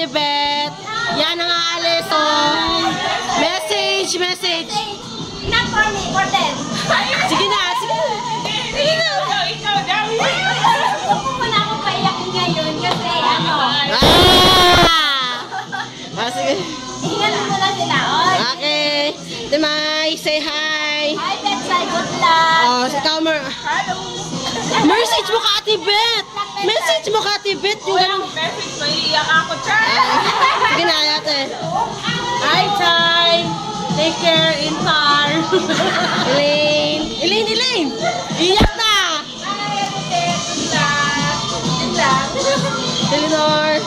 Ate Beth. Yan ang aalis, oh. Message. Not for me, for them. Sige na. Kung wala akong paiyakin ngayon kasi ano. Sige. Ihingan mo na sila. Okay. Timay, say hi. Hi, Beth. Say good luck. Oh, si Kamer. Hello. Message mo ka, Ate Beth. Message mo ka, Ate Beth. Yung ganun. Message, maiiyak ako, Char. Sige na, ate. Hi, Chay. Take care, Intar. Elaine. Iyak na. Telenor.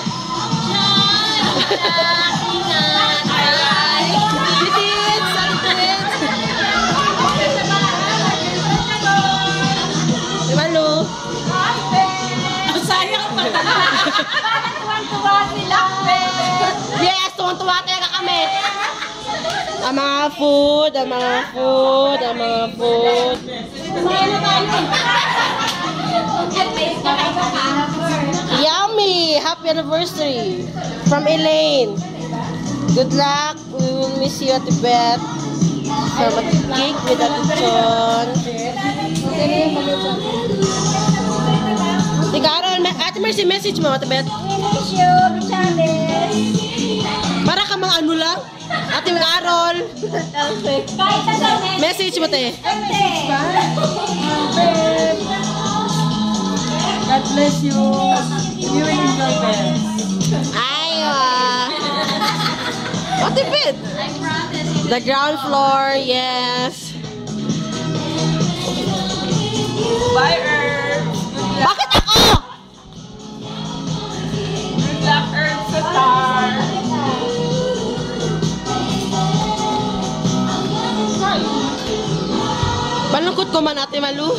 Malu. Sayang pa. Tuwan-tuwa sila, Beth. Yes, tuwan-tuwa talaga kami. Ang mga food. Yummy! Happy anniversary from Elaine. Good luck. We will miss you, Ate Beth. From a cake with Ate John. Ate Mercy, message mo, Ate Beth. Miss you, Chavez. Para ka mga ano lang. Ate Carol. Kahit na daw, Message mo, te. God bless you. You will enjoy them. Aywa. Ate Beth. The ground floor, yes. Bye, Earth. Bakit ako? Good luck, Earth, sa star. Malungkot ko man, Ate Malu.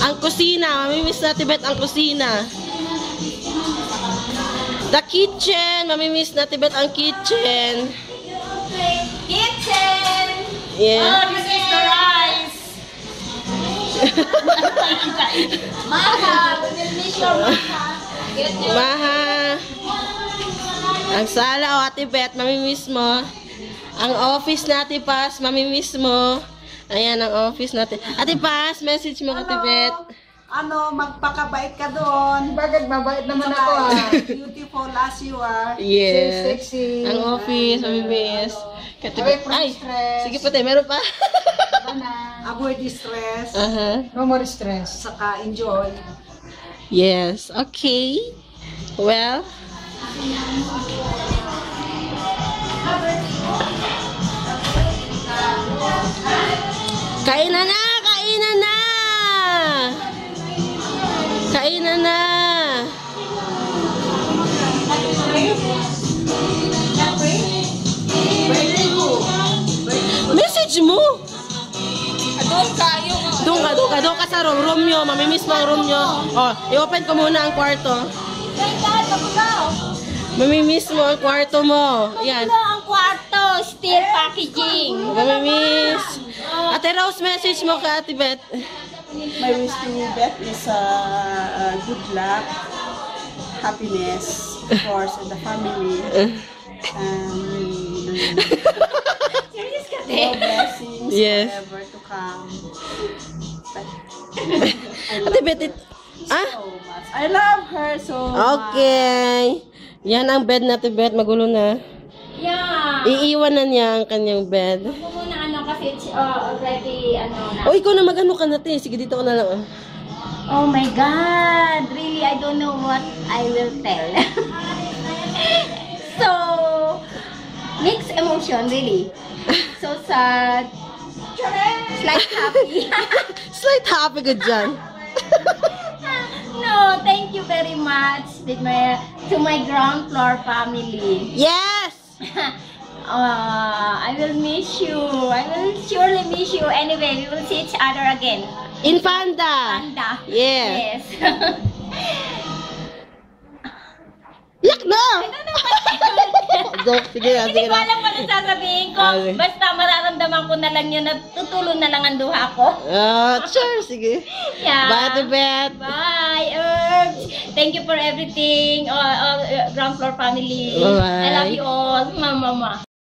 Ang kusina. Mamimiss na, Ate Beth, ang kusina. The kitchen. Mamimiss na, Ate Beth, ang kitchen. Kitchen. Yeah. This is the rice. Maha, we will miss your Maha. Maha. Ang sala, o Ate Beth, mamimiss mo. Ang office natin, Pas, mamimiss mo. Ayan, ang office natin. Ate Pas, message mo, Ate Beth. Magpakabait ka doon. Bagay, mabait naman ako Beautiful as you are. Yes. So sexy. Ang office, mamimiss. Ate Away Beth. from Ay, stress. sige po, te, meron pa. Avoid stress. No more stress. Saka enjoy. Yes, okay. Well, kainan na! Message mo! Doon ka sa room nyo. Mamimiss mo ang room nyo. Oh, i-open ko muna ang kwarto. Mamimiss mo ang kwarto mo. Yan. Ang kwarto, still packaging. Mamimiss. Ate Rose, message mo ka, Ate Beth. My wish to Beth is good luck, happiness, of course, and the family. More blessings Yes. forever to come. Ate Beth, So much. I love her so much. Okay. Yan ang bed na, Ate Beth. Magulo na. Yeah. Iiwan na niya ang kanyang bed. Ako muna kasi already na. O, ikaw na magano ka natin. Sige, dito ka na lang. Oh my God! Really, I don't know what I will tell. So, mixed emotion, really. So sad. Slight happy. Slight happy ka dyan. No, thank you very much to my ground floor family. Yes! I will miss you. I will surely miss you. Anyway, we will see each other again. In Panda. Panda. Yeah. Yes. Yak na! I don't know what I will tell. joke. Sige na, Hindi sige ko na. alam kung ano sasabihin ko. Okay. Basta mararamdaman ko na lang yun na tutulong na lang ang duha ko. Sure, sige. Yeah. Bye, Ate Beth. Bye, Herbs. Thank you for everything. Ground Floor family. Bye-bye. I love you all. Mama.